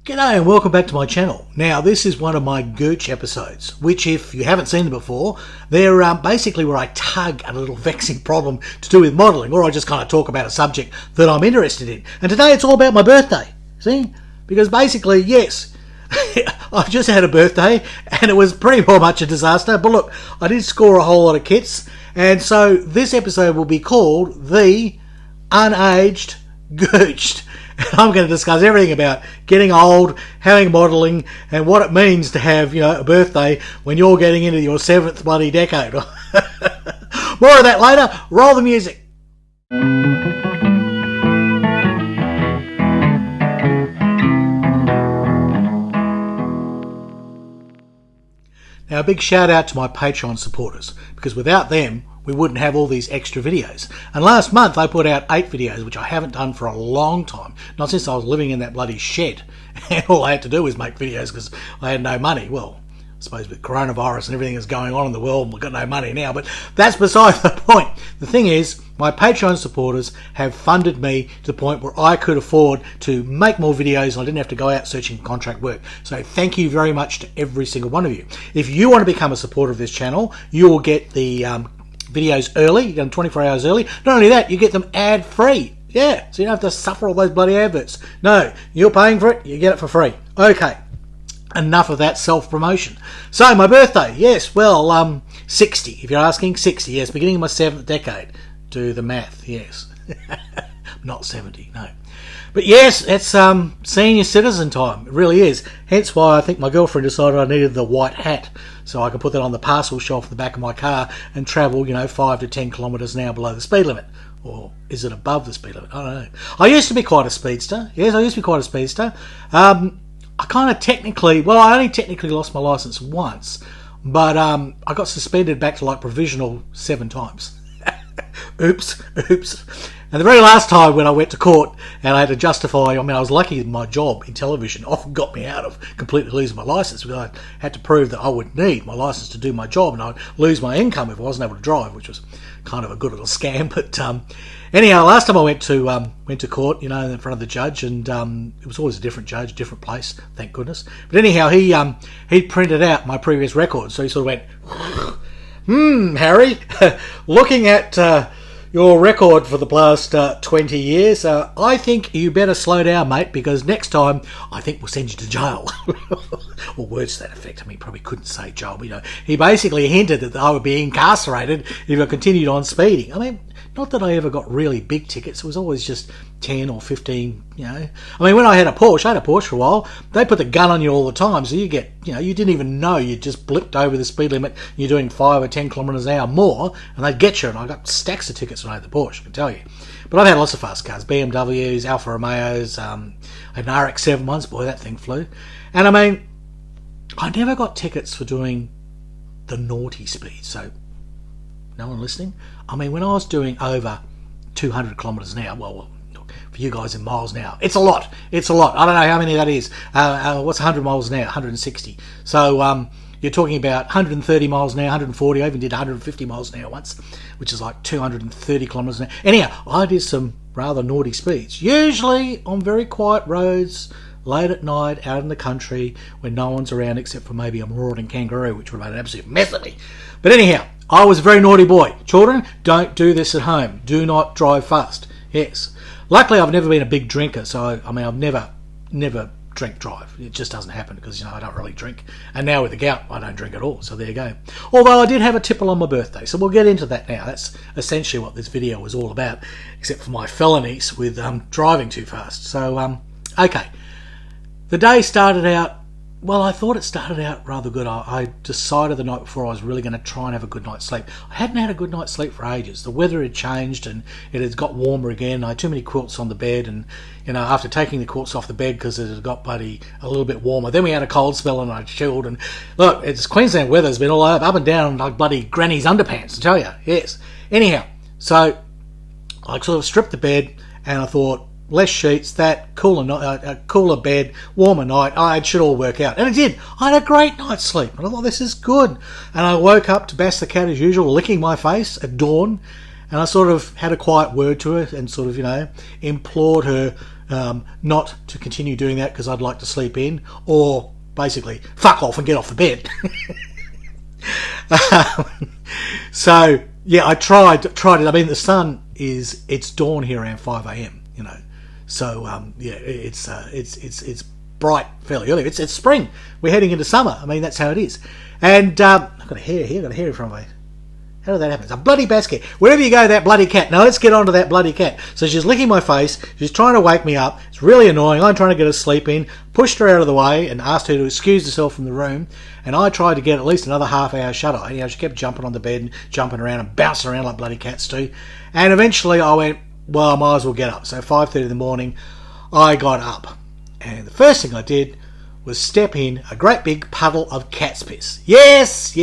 G'day and welcome back to my channel. Now this is one of my Gooch episodes, which if you haven't seen them before, they're basically where I tug at a little vexing problem to do with modelling, or I just kind of talk about a subject that I'm interested in. And today it's all about my birthday, see? Because basically, yes, I've just had a birthday and it was pretty much a disaster, but look, I did score a whole lot of kits, and so this episode will be called the Unaged Gooched. I'm going to discuss everything about getting old, having modelling, and what it means to have, a birthday when you're getting into your 7th bloody decade. More of that later. Roll the music. Now, a big shout out to my Patreon supporters, because without them, we wouldn't have all these extra videos. And last month I put out 8 videos, which I haven't done for a long time. Not since I was living in that bloody shed. And all I had to do was make videos because I had no money. Well, I suppose with coronavirus and everything that's going on in the world, we've got no money now. But that's beside the point. The thing is, my Patreon supporters have funded me to the point where I could afford to make more videos and I didn't have to go out searching contract work. So thank you very much to every single one of you. If you want to become a supporter of this channel, you will get the videos early. You get them 24 hours early. Not only that, you get them ad-free. Yeah, so you don't have to suffer all those bloody adverts. No, you're paying for it, you get it for free. Okay, enough of that self-promotion. So, my birthday, yes, well, 60, if you're asking. 60, yes, beginning of my 7th decade. Do the math, yes. Not 70, no. But yes, it's senior citizen time. It really is. Hence why I think my girlfriend decided I needed the white hat so I could put that on the parcel shelf in the back of my car and travel, 5 to 10 kilometres an hour below the speed limit. Or is it above the speed limit? I don't know. I used to be quite a speedster. Yes, I used to be quite a speedster. I only technically lost my licence once, but I got suspended back to provisional 7 times. Oops. And the very last time when I went to court and I had to justify, I was lucky my job in television often got me out of completely losing my licence, because I had to prove that I would need my licence to do my job and I'd lose my income if I wasn't able to drive, which was kind of a good little scam. But anyhow, last time I went to court, in front of the judge, and it was always a different judge, different place, thank goodness. But anyhow, he printed out my previous records, so he sort of went, Harry, looking at your record for the past 20 years, I think you better slow down, mate, because next time I think we'll send you to jail. Or words to that effect. He probably couldn't say jail, but he basically hinted that I would be incarcerated if I continued on speeding. Not that I ever got really big tickets. It was always just 10 or 15, when I had a Porsche for a while, they put the gun on you all the time, so you get, you didn't even know you just blipped over the speed limit, you're doing 5 or 10 kilometres an hour more, and they'd get you, and I got stacks of tickets when I had the Porsche, I can tell you. But I've had lots of fast cars, BMWs, Alfa Romeos, I had an RX-7 once, boy, that thing flew. And I never got tickets for doing the naughty speed, so no one listening? When I was doing over 200 kilometres an hour, well, for you guys in miles an hour, it's a lot. I don't know how many that is. What's 100 miles an hour? 160. So you're talking about 130 miles an hour, 140. I even did 150 miles an hour once, which is 230 kilometres an hour. Anyhow, I did some rather naughty speeds, usually on very quiet roads, late at night, out in the country, when no one's around except for maybe a marauding kangaroo, which would have made an absolute mess of me. But anyhow, I was a very naughty boy. Children, don't do this at home. Do not drive fast. Yes. Luckily, I've never been a big drinker, so I've never drink drive. It just doesn't happen because I don't really drink. And now with the gout, I don't drink at all. So there you go. Although I did have a tipple on my birthday, so we'll get into that now. That's essentially what this video was all about, except for my felonies with driving too fast. So okay, the day started out. Well, I thought it started out rather good. I decided the night before I was really going to try and have a good night's sleep. I hadn't had a good night's sleep for ages. The weather had changed and it had got warmer again. I had too many quilts on the bed, and after taking the quilts off the bed because it had got bloody a little bit warmer, then we had a cold spell and I chilled. And look, it's Queensland weather's been all up and down like bloody granny's underpants, I tell you. Yes. Anyhow, so I sort of stripped the bed and I thought, less sheets, that cooler bed, warmer night, it should all work out. And it did. I had a great night's sleep. And I thought, this is good. And I woke up to Bass the cat as usual, licking my face at dawn. And I sort of had a quiet word to her and sort of, implored her not to continue doing that because I'd like to sleep in, or basically fuck off and get off the bed. So yeah, I tried it. I mean, the sun it's dawn here around 5 a.m. You know, so yeah, it's bright fairly early. It's spring. We're heading into summer. I mean, that's how it is. And I've got a hair here. I've got a hair in front of me. How did that happen? It's a bloody basket. Wherever you go, that bloody cat. Now let's get on to that bloody cat. So she's licking my face. She's trying to wake me up. It's really annoying. I'm trying to get her sleep in. Pushed her out of the way and asked her to excuse herself from the room. And I tried to get at least another half-hour shut-eye. You know, she kept jumping on the bed and jumping around and bouncing around like bloody cats do. And eventually I went, well, I might as well get up. So 5:30 in the morning, I got up. And the first thing I did was step in a great big puddle of cat's piss. Yes.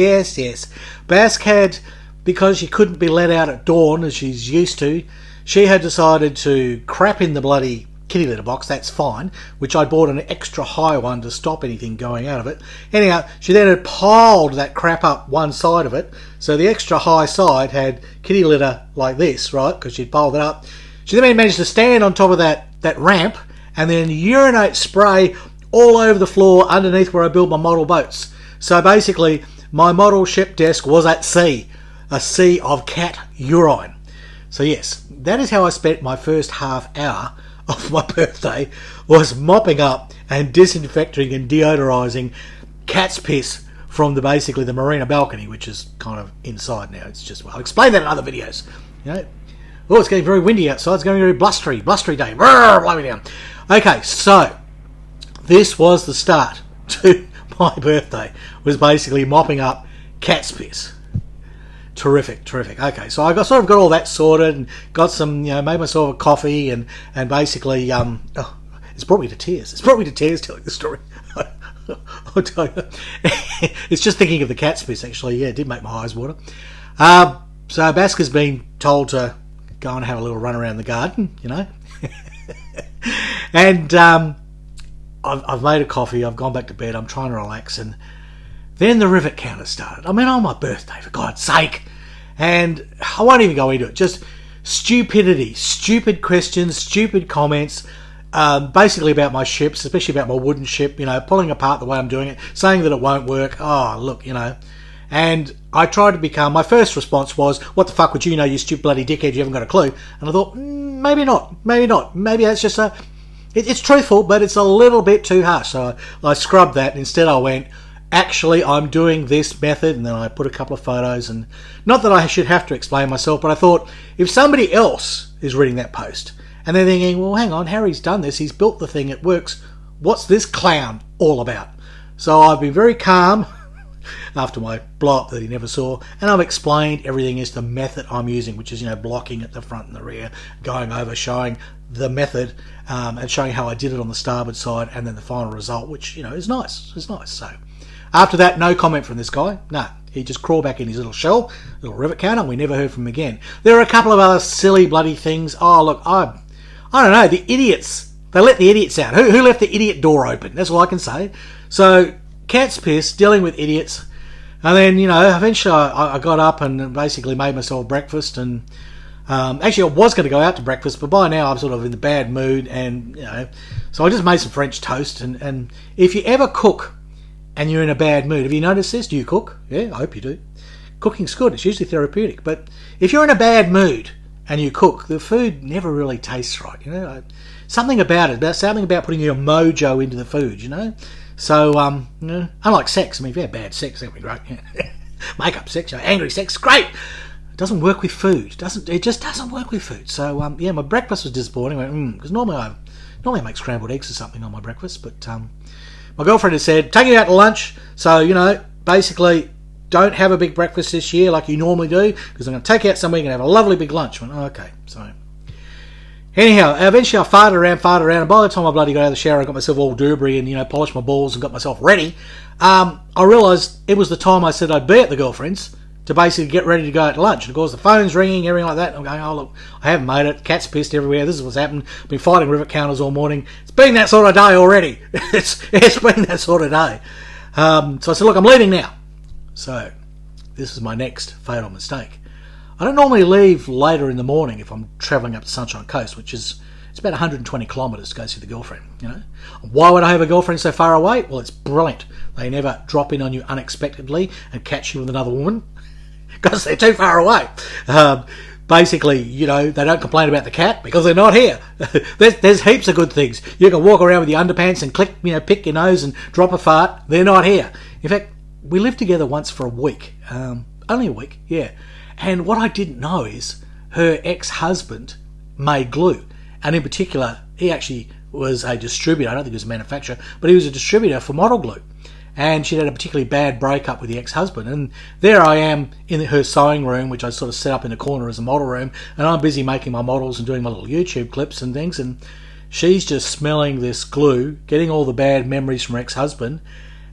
Bask had... because she couldn't be let out at dawn as she's used to, she had decided to crap in the bloody kitty litter box. That's fine, which I bought an extra high one to stop anything going out of it. Anyhow, she then had piled that crap up one side of it, so the extra high side had kitty litter like this, right, because she'd piled it up. She then managed to stand on top of that ramp and then urinate spray all over the floor underneath where I build my model boats. So basically, my model ship desk was at sea. A sea of cat urine. So yes, that is how I spent my first half hour of my birthday, was mopping up and disinfecting and deodorising cat's piss from basically the marina balcony, which is kind of inside now. It's just, well, I'll explain that in other videos. You know, oh, it's getting very windy outside. It's going to be very blustery day. Blow me down. Okay, so this was the start to my birthday. Was basically mopping up cat's piss. Terrific. Okay, so I got all that sorted and got some, made myself a coffee and basically, it's brought me to tears. It's brought me to tears telling the story. I'll tell you. It's just thinking of the cat's piss, actually. Yeah, it did make my eyes water. So Basker's been told to go and have a little run around the garden, and I've made a coffee. I've gone back to bed. I'm trying to relax, and then the rivet counter started. I mean, on my birthday, for God's sake. And I won't even go into it. Just stupidity, stupid questions, stupid comments, basically about my ships, especially about my wooden ship, pulling apart the way I'm doing it, saying that it won't work. Oh, look, And I tried to become, my first response was, what the fuck would you know, you stupid bloody dickhead, you haven't got a clue. And I thought, maybe not. Maybe that's just it's truthful, but it's a little bit too harsh. So I scrubbed that. Instead I went, actually, I'm doing this method, and then I put a couple of photos, and not that I should have to explain myself, but I thought, if somebody else is reading that post, and they're thinking, well, hang on, Harry's done this, he's built the thing, it works, what's this clown all about? So I've been very calm after my blow-up that he never saw, and I've explained everything is the method I'm using, which is, blocking at the front and the rear, going over, showing the method, and showing how I did it on the starboard side, and then the final result, which, is nice. It's nice, so... After that, no comment from this guy. No, he just crawled back in his little shell, little rivet counter, and we never heard from him again. There are a couple of other silly bloody things. Oh, look, I don't know, the idiots. They let the idiots out. Who left the idiot door open? That's all I can say. So, cat's piss, dealing with idiots. And then, eventually I got up and basically made myself breakfast. And actually, I was going to go out to breakfast, but by now I'm sort of in the bad mood. And, so I just made some French toast. And if you ever cook and you're in a bad mood, have you noticed this? Do you cook? Yeah, I hope you do. Cooking's good. It's usually therapeutic. But if you're in a bad mood and you cook, the food never really tastes right. Something about it. Something about putting your mojo into the food. So, unlike sex. I mean, if you have bad sex, that'd be great. Make-up sex, angry sex, great. It doesn't work with food. It just doesn't work with food. So, my breakfast was disappointing. Because normally I make scrambled eggs or something on my breakfast, but my girlfriend has said, take you out to lunch, so, basically, don't have a big breakfast this year like you normally do, because I'm going to take you out somewhere, you're going to have a lovely big lunch. I went, okay, so... Anyhow, eventually I farted around, and by the time I bloody got out of the shower, I got myself all doobry and, polished my balls and got myself ready, I realised it was the time I said I'd be at the girlfriend's to basically get ready to go out to lunch. And of course, the phone's ringing, everything like that, and I'm going, oh, look, I haven't made it, cat's pissed everywhere, this is what's happened, I've been fighting rivet counters all morning, it's been that sort of day already, it's been that sort of day. So I said, look, I'm leaving now. So, this is my next fatal mistake. I don't normally leave later in the morning if I'm travelling up to Sunshine Coast, which is It's about 120 kilometres to go see the girlfriend, you know. Why would I have a girlfriend so far away? Well, it's brilliant. They never drop in on you unexpectedly and catch you with another woman because they're too far away. Basically, you know, they don't complain about the cat because they're not here. There's heaps of good things. You can walk around with your underpants and pick your nose and drop a fart. They're not here. In fact, we lived together once for a week. Only a week, yeah. And what I didn't know is her ex-husband made glue. And in particular, he actually was a distributor. I don't think he was a manufacturer, but he was a distributor for model glue. And she'd had a particularly bad breakup with the ex-husband. And there I am in her sewing room, which I sort of set up in a corner as a model room. And I'm busy making my models and doing my little YouTube clips and things. And she's just smelling this glue, getting all the bad memories from her ex-husband.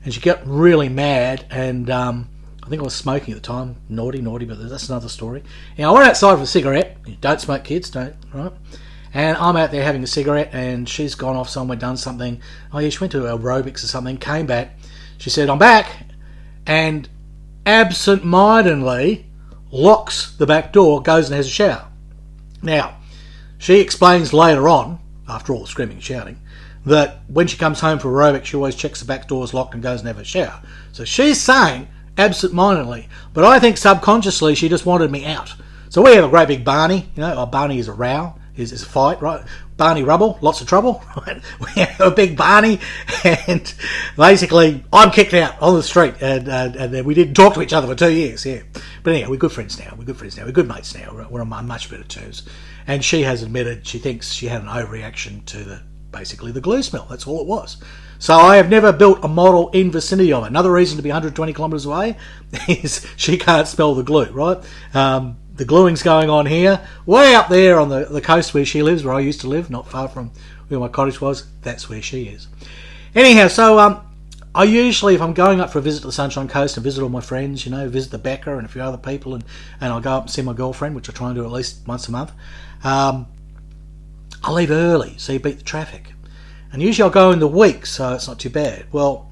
And she got really mad. And I think I was smoking at the time. Naughty, but that's another story. And I went outside for a cigarette. Don't smoke, kids, don't, right? And I'm out there having a cigarette, and she's gone off somewhere, done something. Oh yeah, she went to aerobics or something, came back. She said, I'm back, and absent-mindedly locks the back door, goes and has a shower. Now, she explains later on, after all the screaming and shouting, that when she comes home for aerobics, she always checks the back door's locked and goes and has a shower. So she's saying absent-mindedly, but I think subconsciously she just wanted me out. So we have a great big Barney, you know, Barney is a row, is a fight, right? Barney rubble, lots of trouble, right? We have a big Barney, and basically I'm kicked out on the street, and we didn't talk to each other for 2 years, yeah. But anyhow, we're good friends now, we're good mates now, we're on much better terms. And she has admitted she thinks she had an overreaction to basically the glue smell, that's all it was. So I have never built a model in vicinity of it. Another reason to be 120 kilometres away is she can't smell the glue, right? The gluing's going on here, way up there on the coast where she lives, where I used to live, not far from where my cottage was. That's where she is. Anyhow, so I usually, if I'm going up for a visit to the Sunshine Coast and visit all my friends, you know, visit the Becca and a few other people, and I'll go up and see my girlfriend, which I try and do at least once a month, I leave early, so you beat the traffic. And usually I'll go in the week, so it's not too bad. Well,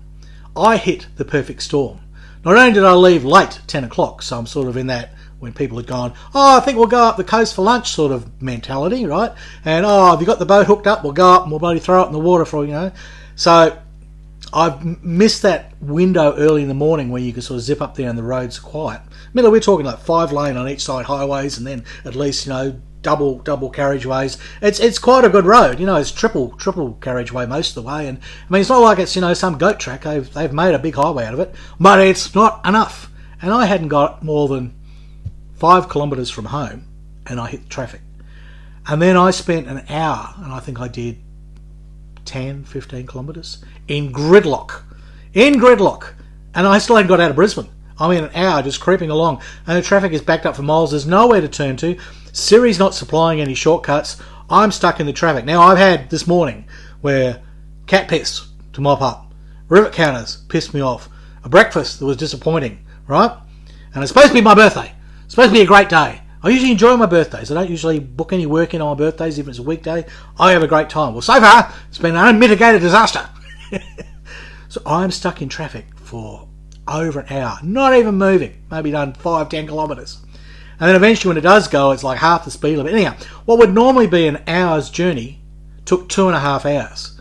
I hit the perfect storm. Not only did I leave late, 10 o'clock, so I'm sort of in that, when people had gone, oh, I think we'll go up the coast for lunch sort of mentality, right? And, oh, have you got the boat hooked up? We'll go up and we'll bloody throw it in the water for, you know. So I've missed that window early in the morning where you can sort of zip up there and the roads are quiet. I mean, we're talking like 5 lane on each side highways, and then at least, you know, double carriageways. It's quite a good road, you know. It's triple carriageway most of the way, and I mean, it's not like it's, you know, some goat track. They've made a big highway out of it, but it's not enough. And I hadn't got more than 5 kilometres from home, and I hit the traffic. And then I spent an hour, and I think I did 10-15 kilometres in gridlock, and I still hadn't got out of Brisbane. I'm in an hour just creeping along, and the traffic is backed up for miles. There's nowhere to turn to. Siri's not supplying any shortcuts. I'm stuck in the traffic. Now, I've had this morning where cat piss to mop up, rivet counters pissed me off, a breakfast that was disappointing, right? And it's supposed to be my birthday. It's supposed to be a great day. I usually enjoy my birthdays. I don't usually book any work in on my birthdays, even if it's a weekday. I have a great time. Well, so far, it's been an unmitigated disaster. So I'm stuck in traffic for over an hour, not even moving, maybe done 5-10 kilometres. And then eventually when it does go, it's like half the speed limit. Anyhow, what would normally be an hour's journey took 2.5 hours.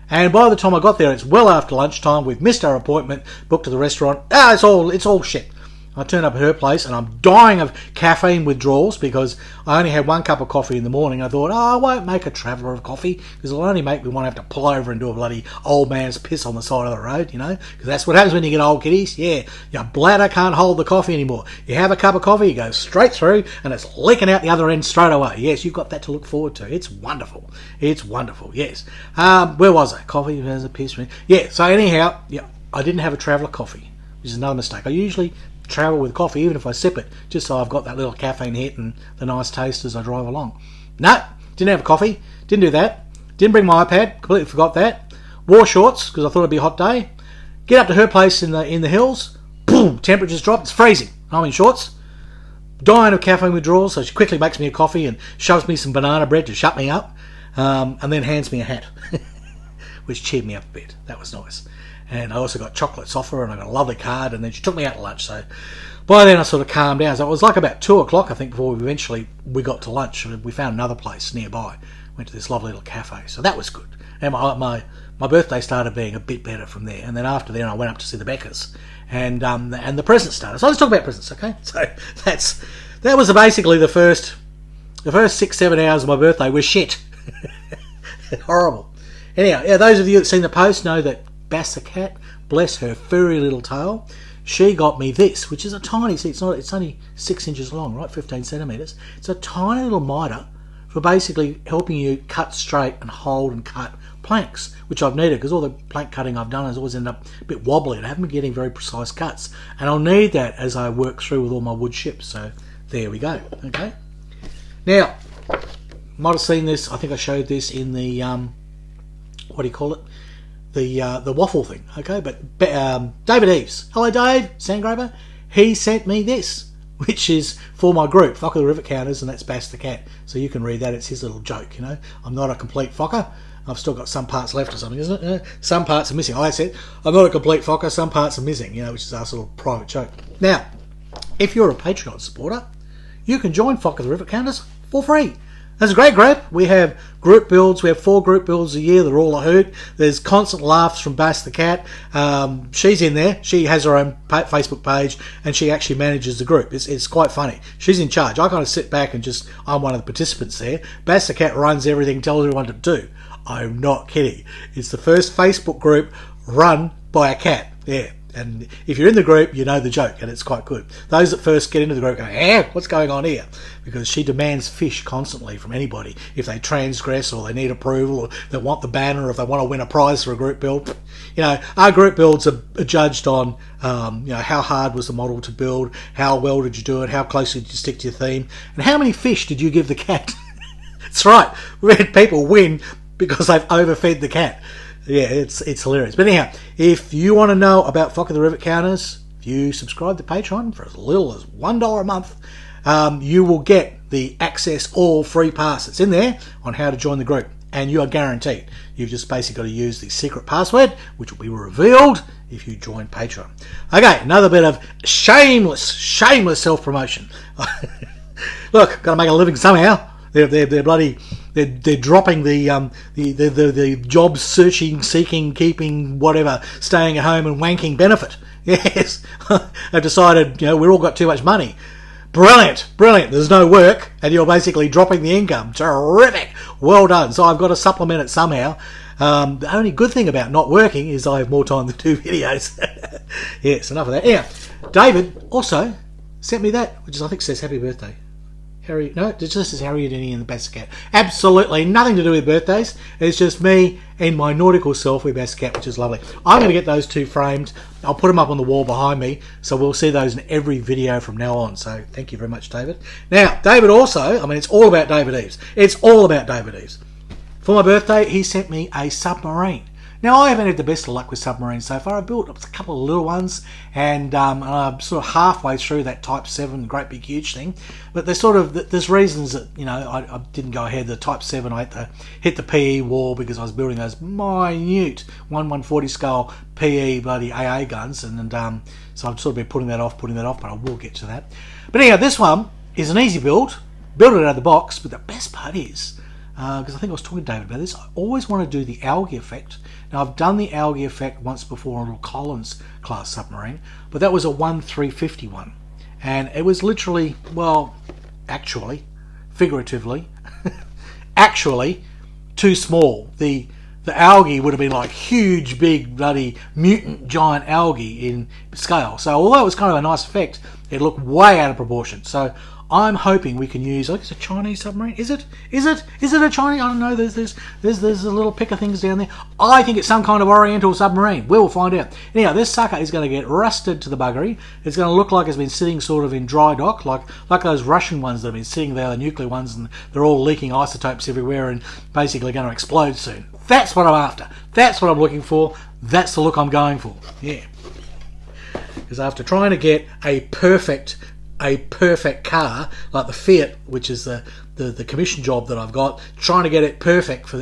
And by the time I got there, it's well after lunchtime. We've missed our appointment, booked to the restaurant. It's all shit. I turned up at her place and I'm dying of caffeine withdrawals because I only had 1 cup of coffee in the morning. I thought, I won't make a traveller of coffee because it'll only make me want to have to pull over and do a bloody old man's piss on the side of the road, you know, because that's what happens when you get old, kiddies. Yeah, your bladder can't hold the coffee anymore. You have a cup of coffee, you go straight through and it's leaking out the other end straight away. Yes, you've got that to look forward to. It's wonderful. It's wonderful, yes. Where was I? Coffee has a piss. Yeah, so anyhow, yeah, I didn't have a traveller coffee, which is another mistake. I usually travel with coffee, even if I sip it, just so I've got that little caffeine hit and the nice taste as I drive along. No, didn't have a coffee, didn't do that, didn't bring my iPad, completely forgot that. Wore shorts because I thought it'd be a hot day. Get up to her place in the hills, boom, temperatures dropped, it's freezing. I'm in shorts, dying of caffeine withdrawal, so she quickly makes me a coffee and shoves me some banana bread to shut me up, and then hands me a hat, which cheered me up a bit. That was nice. And I also got chocolates off her, and I got a lovely card, and then she took me out to lunch. So by then I sort of calmed down. So it was like about 2 o'clock, I think, before we got to lunch. We found another place nearby, went to this lovely little cafe. So that was good. And my birthday started being a bit better from there. And then after then I went up to see the Beckers. And the presents started. So let's talk about presents, okay? So that was basically the first 6-7 hours of my birthday were shit. Horrible. Anyhow, yeah, those of you that seen the post know that Bass the cat, bless her furry little tail, she got me this, which is a tiny, see, it's only 6 inches long, right, 15 centimetres. It's a tiny little miter for basically helping you cut straight and hold and cut planks, which I've needed because all the plank cutting I've done has always ended up a bit wobbly and I haven't been getting very precise cuts. And I'll need that as I work through with all my wood chips. So there we go, okay? Now, might have seen this, I think I showed this in the, what do you call it? The waffle thing, okay? But David Eves, hello Dave, Sandgraver, he sent me this, which is for my group, Focker the Rivet Counters, and that's Bass the Cat. So you can read that, it's his little joke, you know. I'm not a complete Focker, I've still got some parts left or something, isn't it? Some parts are missing. I said, I'm not a complete Focker, some parts are missing, you know, which is our sort of private joke. Now, if you're a Patreon supporter, you can join Focker the Rivet Counters for free. That's a great group. We have group builds. We have 4 group builds a year. They're all a hoot. There's constant laughs from Bass the Cat. She's in there. She has her own Facebook page and she actually manages the group. It's quite funny. She's in charge. I kind of sit back and I'm one of the participants there. Bass the Cat runs everything, tells everyone to do. I'm not kidding. It's the first Facebook group run by a cat. Yeah. And if you're in the group, you know the joke, and it's quite good. Those that first get into the group go, what's going on here? Because she demands fish constantly from anybody. If they transgress or they need approval or they want the banner or if they want to win a prize for a group build. You know, our group builds are judged on, you know, how hard was the model to build, how well did you do it, how closely did you stick to your theme, and how many fish did you give the cat? That's right. We had people win because they've overfed the cat. Yeah, it's hilarious. But anyhow, if you want to know about Focker the Rivet Counters, if you subscribe to Patreon for as little as $1 a month, you will get the access all free pass that's in there on how to join the group. And you are guaranteed. You've just basically got to use the secret password, which will be revealed if you join Patreon. Okay, another bit of shameless self-promotion. Look, got to make a living somehow. They're bloody. They're dropping the job searching, seeking, keeping, whatever, staying at home and wanking benefit. Yes, I've decided, you know, we've all got too much money. Brilliant. There's no work, and you're basically dropping the income. Terrific. Well done. So I've got to supplement it somehow. The only good thing about not working is I have more time to do videos. Yes, enough of that. Yeah, David also sent me that, which is, I think says happy birthday. Harry, no, it just says Harry Houdini and the Bass Cat. Absolutely nothing to do with birthdays. It's just me and my nautical self with Bass Cat, which is lovely. I'm going to get those 2 framed. I'll put them up on the wall behind me, so we'll see those in every video from now on. So thank you very much, David. Now, David also, I mean, it's all about David Eves. It's all about David Eves. For my birthday, he sent me a Submarine. Now, I haven't had the best of luck with Submarine so far. I've built a couple of little ones, and I'm sort of halfway through that Type 7 great big huge thing. But there's reasons that, you know, I didn't go ahead. The Type 7, I had to hit the PE wall because I was building those minute 1/140 scale PE bloody AA guns, and so I've sort of been putting that off, but I will get to that. But anyhow, this one is an easy build it out of the box, but the best part is, because I think I was talking to David about this, I always want to do the algae effect. Now, I've done the algae effect once before on a little Collins class submarine, but that was a 1/350 one. And it was literally, well, actually, figuratively, actually, too small. The algae would have been like huge, big, bloody, mutant, giant algae in scale. So although it was kind of a nice effect, it looked way out of proportion. So I'm hoping we can use, I think it's a Chinese submarine. Is it a Chinese? I don't know. There's a little pick of things down there. I think it's some kind of Oriental submarine. We'll find out. Anyhow, this sucker is going to get rusted to the buggery. It's going to look like it's been sitting sort of in dry dock, like those Russian ones that have been sitting there, the nuclear ones, and they're all leaking isotopes everywhere and basically going to explode soon. That's what I'm after. That's what I'm looking for. That's the look I'm going for. Yeah. Because after trying to get a perfect car like the Fiat, which is the commission job that I've got, trying to get it perfect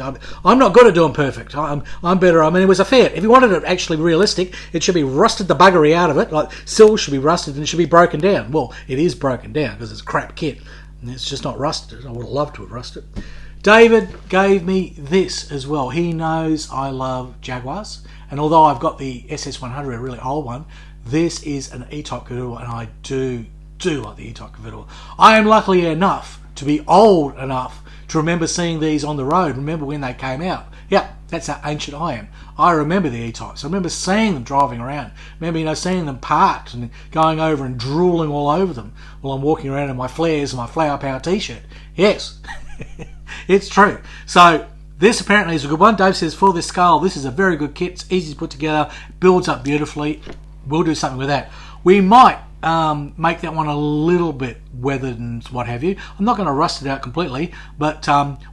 I'm not good at doing perfect. I'm better. I mean, it was a Fiat. If you wanted it actually realistic, it should be rusted the buggery out of it. Like sills should be rusted and it should be broken down. Well, it is broken down because it's a crap kit and it's just not rusted. I would have loved to have rusted. David gave me this as well. He knows I love Jaguars, and although I've got the SS100, a really old one, this is an E-type convertible, and I do like the E-type convertible. I am lucky enough to be old enough to remember seeing these on the road. Remember when they came out? Yeah, that's how ancient I am. I remember the E-types. I remember seeing them driving around. Remember, seeing them parked and going over and drooling all over them while I'm walking around in my flares and my Flower Power t-shirt. Yes, it's true. So this apparently is a good one. Dave says, for this skull, this is a very good kit. It's easy to put together, builds up beautifully. We'll do something with that. We might make that one a little bit weathered and what have you. I'm not going to rust it out completely, but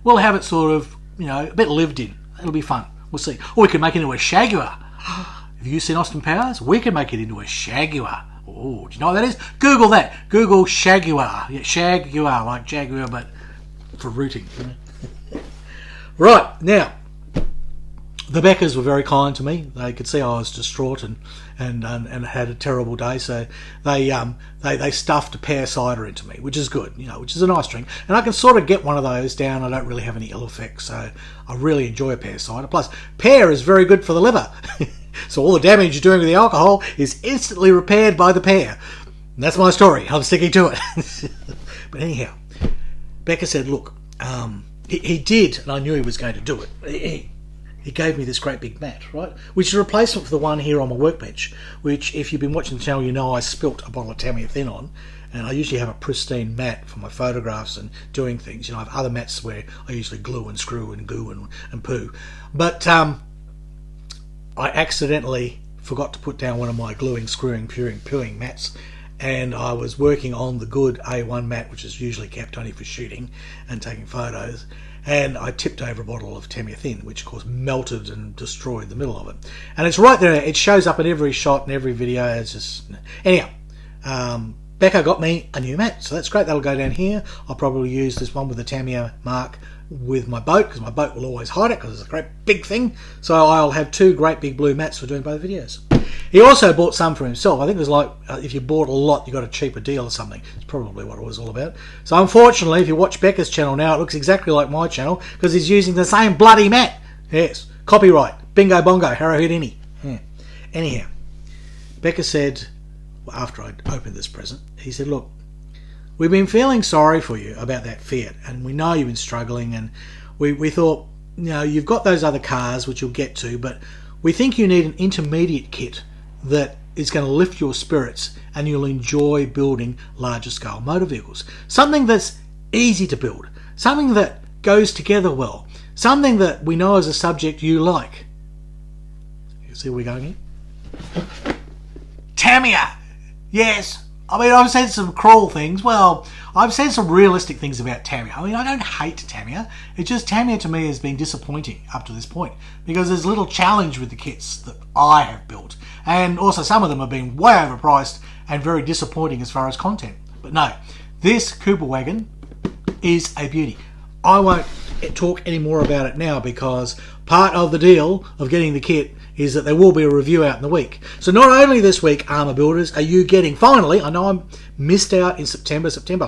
we'll have it sort of, a bit lived in. It'll be fun. We'll see. Or we can make it into a Jaguar. Have you seen Austin Powers? We can make it into a Jaguar. Oh, do you know what that is? Google that. Google Jaguar. Yeah, Jaguar, like Jaguar, but for rooting. Right, now, the Beckers were very kind to me. They could see I was distraught and had a terrible day, so they stuffed a pear cider into me, which is good, which is a nice drink. And I can sort of get one of those down. I don't really have any ill effects, so I really enjoy a pear cider. Plus, pear is very good for the liver. So all the damage you're doing with the alcohol is instantly repaired by the pear. And that's my story. I'm sticking to it. But anyhow, Becker said, look, he did, and I knew he was going to do it. He gave me this great big mat, right? Which is a replacement for the one here on my workbench, which, if you've been watching the channel, I spilt a bottle of Tamiya Thin on, and I usually have a pristine mat for my photographs and doing things. I have other mats where I usually glue and screw and goo and poo. But I accidentally forgot to put down one of my gluing, screwing, pooing mats, and I was working on the good A1 mat, which is usually kept only for shooting and taking photos, and I tipped over a bottle of Tamiya Thin, which of course melted and destroyed the middle of it. And it's right there. It shows up in every shot and every video. It's just... Anyhow, Becca got me a new mat, so that's great. That'll go down here. I'll probably use this one with the Tamiya mark with my boat, because my boat will always hide it, because it's a great big thing. So I'll have two great big blue mats for doing both videos. He also bought some for himself. I think there's like, if you bought a lot, you got a cheaper deal or something. It's probably what it was all about. So unfortunately, if you watch Becca's channel now, it looks exactly like my channel, because he's using the same bloody mat. Yes, copyright. Bingo bongo, Harrow Houdini. Yeah. Anyhow, Becca said, after I'd opened this present, he said, look, we've been feeling sorry for you about that Fiat, and we know you've been struggling, and we thought, you've got those other cars, which you'll get to, but we think you need an intermediate kit that is going to lift your spirits and you'll enjoy building larger scale motor vehicles. Something that's easy to build, something that goes together well, something that we know as a subject you like. You see where we're going here? Tamiya! Yes! I mean, I've said some cruel things. Well, I've said some realistic things about Tamiya. I mean, I don't hate Tamiya. It's just Tamiya to me has been disappointing up to this point, because there's little challenge with the kits that I have built. And also some of them have been way overpriced and very disappointing as far as content. But no, this Cooper wagon is a beauty. I won't talk any more about it now, because part of the deal of getting the kit is that there will be a review out in the week. So not only this week, Armour Builders, are you getting, finally, I know I missed out in September. September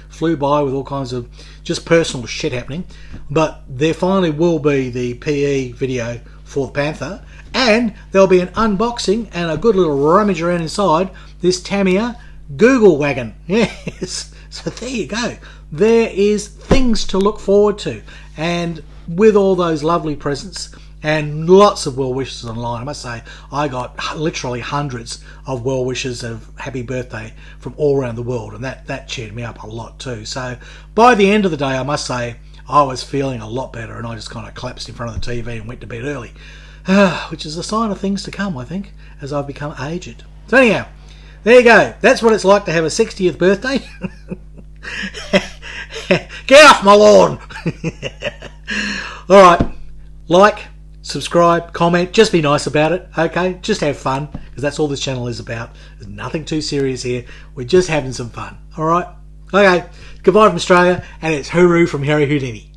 flew by with all kinds of just personal shit happening, but there finally will be the PE video for the Panther, and there'll be an unboxing and a good little rummage around inside this Tamiya Google wagon. Yes, so there you go. There is things to look forward to, and with all those lovely presents and lots of well wishes online. I must say, I got literally hundreds of well wishes of happy birthday from all around the world, and that cheered me up a lot too. So by the end of the day, I must say, I was feeling a lot better, and I just kind of collapsed in front of the TV and went to bed early, which is a sign of things to come, I think, as I've become aged. So anyhow, there you go. That's what it's like to have a 60th birthday. Get off my lawn. All right, like, subscribe, comment, just be nice about it, okay? Just have fun, because that's all this channel is about. There's nothing too serious here. We're just having some fun, all right? Okay, goodbye from Australia, and it's hooroo from Harry Houdini.